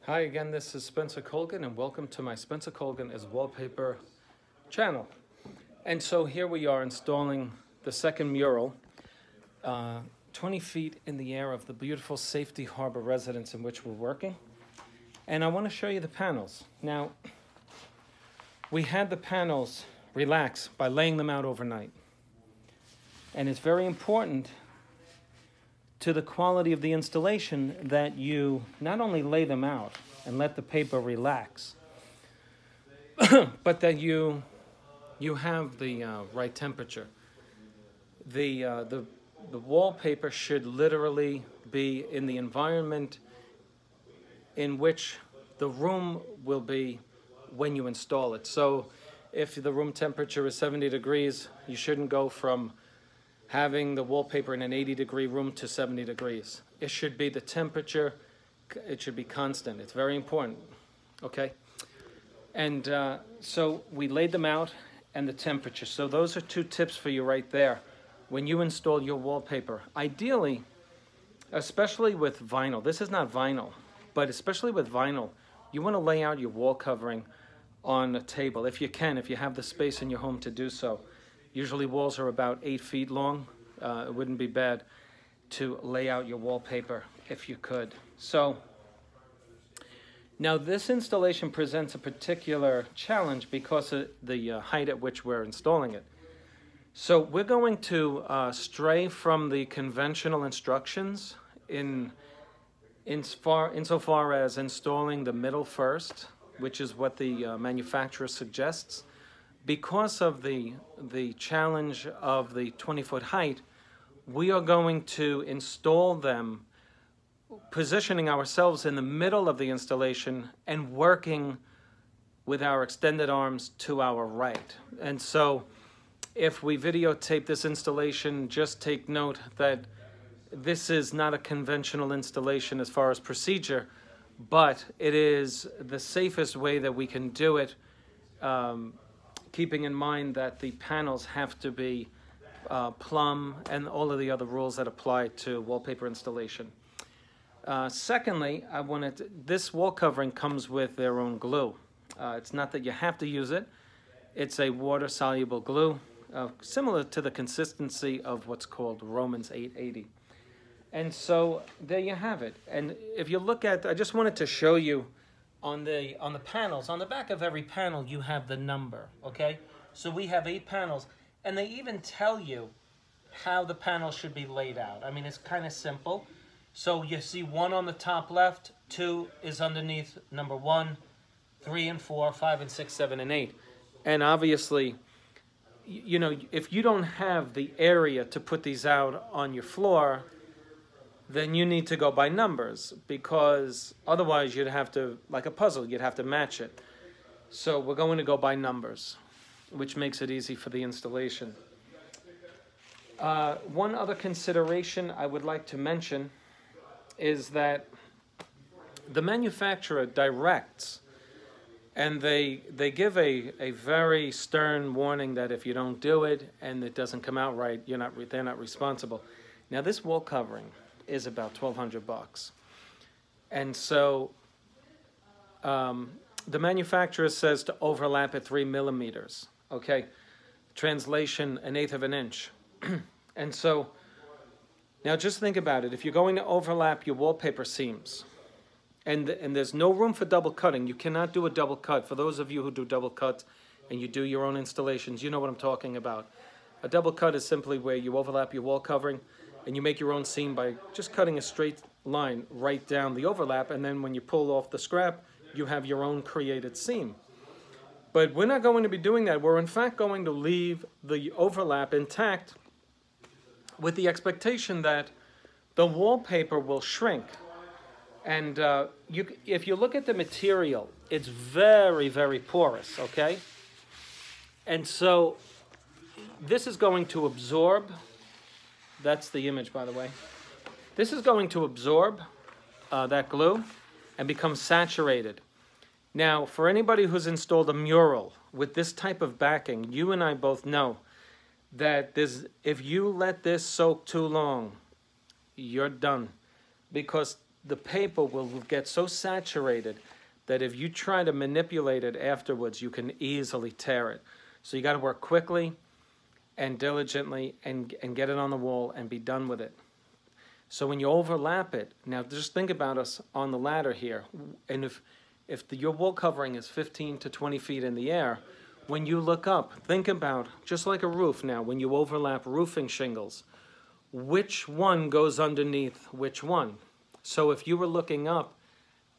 Hi again, this is Spencer Colgan and welcome to my Spencer Colgan is Wallpaper channel. And so here we are installing the second mural, 20 feet in the air of the beautiful Safety Harbor residence in which we're working. And I want to show you the panels. Now, we had the panels relax by laying them out overnight. And it's very important to the quality of the installation that you not only lay them out and let the paper relax, but that you have the right temperature. The wallpaper should literally be in the environment in which the room will be when you install it. So if the room temperature is 70 degrees, you shouldn't go from having the wallpaper in an 80-degree room to 70 degrees. It should be the temperature, it should be constant. It's very important, okay? And so we laid them out and the temperature. So those are two tips for you right there. When you install your wallpaper, ideally, especially with vinyl, this is not vinyl, but especially with vinyl, you want to lay out your wall covering on a table, if you can, if you have the space in your home to do so. Usually walls are about 8 feet long. It wouldn't be bad to lay out your wallpaper if you could. So now this installation presents a particular challenge because of the height at which we're installing it. So we're going to stray from the conventional instructions insofar as installing the middle first, which is what the manufacturer suggests. Because of the challenge of the 20-foot height, we are going to install them positioning ourselves in the middle of the installation and working with our extended arms to our right. And so if we videotape this installation, just take note that this is not a conventional installation as far as procedure, but it is the safest way that we can do it, keeping in mind that the panels have to be plumb and all of the other rules that apply to wallpaper installation. Secondly, this wall covering comes with their own glue. It's not that you have to use it. It's a water-soluble glue, similar to the consistency of what's called Romans 880. And so there you have it. And if you look at, I just wanted to show you on the panels, on the back of every panel, you have the number, okay? So we have 8 panels, and they even tell you how the panels should be laid out. I mean, it's kind of simple. So you see 1 on the top left, 2 is underneath number 1, 3 and 4, 5 and 6, 7 and 8. And obviously, you know, if you don't have the area to put these out on your floor, then you need to go by numbers, because otherwise you'd have to, like a puzzle, you'd have to match it. So we're going to go by numbers, which makes it easy for the installation. One other consideration I would like to mention is that the manufacturer directs, and they give a very stern warning that if you don't do it and it doesn't come out right, they're not responsible. Now this wall covering is about $1,200, and so the manufacturer says to overlap at 3 millimeters. Okay, translation 1/8 of an inch. And so now just think about it. If you're going to overlap your wallpaper seams, and there's no room for double cutting, you cannot do a double cut. For those of you who do double cuts and you do your own installations, you know what I'm talking about. A double cut is simply where you overlap your wall covering and you make your own seam by just cutting a straight line right down the overlap, and then when you pull off the scrap, you have your own created seam. But we're not going to be doing that. We're in fact going to leave the overlap intact with the expectation that the wallpaper will shrink. And if you look at the material, it's very, very porous, okay? And so this is going to absorb. That's the image, by the way. This is going to absorb that glue and become saturated. Now, for anybody who's installed a mural with this type of backing, you and I both know that if you let this soak too long, you're done. Because the paper will get so saturated that if you try to manipulate it afterwards, you can easily tear it. So you got to work quickly and diligently and get it on the wall and be done with it. So when you overlap it, now just think about us on the ladder here. And if your wall covering is 15 to 20 feet in the air, when you look up, think about, just like a roof now, when you overlap roofing shingles, which one goes underneath which one? So if you were looking up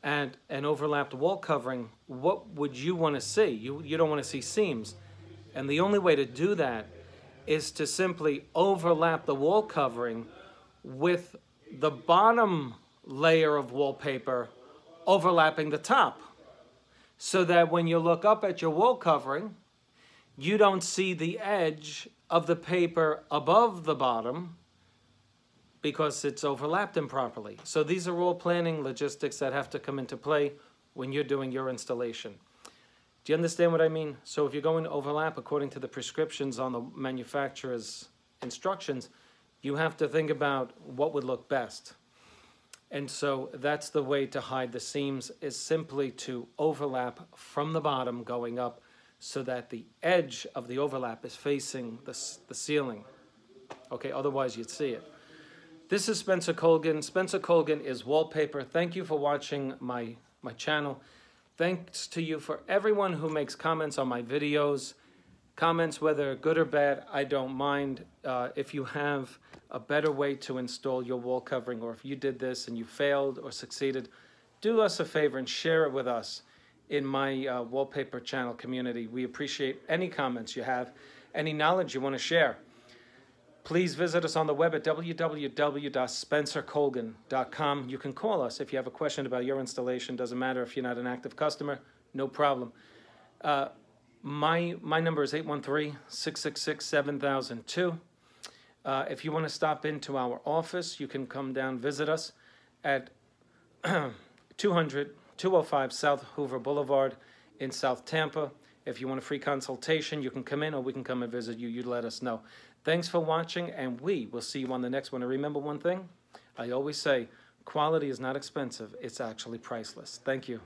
at an overlapped wall covering, what would you want to see? You don't want to see seams. And the only way to do that is to simply overlap the wall covering with the bottom layer of wallpaper overlapping the top, so that when you look up at your wall covering, you don't see the edge of the paper above the bottom because it's overlapped improperly. So these are all planning logistics that have to come into play when you're doing your installation. Do you understand what I mean? So if you're going to overlap according to the prescriptions on the manufacturer's instructions, you have to think about what would look best. And so that's the way to hide the seams, is simply to overlap from the bottom going up so that the edge of the overlap is facing the ceiling. Okay, otherwise you'd see it. This is Spencer Colgan. Spencer Colgan is Wallpaper. Thank you for watching my channel. Thanks to you for everyone who makes comments on my videos. Comments, whether good or bad, I don't mind. If you have a better way to install your wall covering, or if you did this and you failed or succeeded, do us a favor and share it with us in my Wallpaper channel community. We appreciate any comments you have, any knowledge you want to share. Please visit us on the web at www.spencercolgan.com. You can call us if you have a question about your installation. Doesn't matter if you're not an active customer, no problem. My number is 813-666-7002. If you want to stop into our office, you can come down, visit us at 205 South Hoover Boulevard in South Tampa. If you want a free consultation, you can come in, or we can come and visit you. You let us know. Thanks for watching, and we will see you on the next one. And remember one thing, I always say, quality is not expensive. It's actually priceless. Thank you.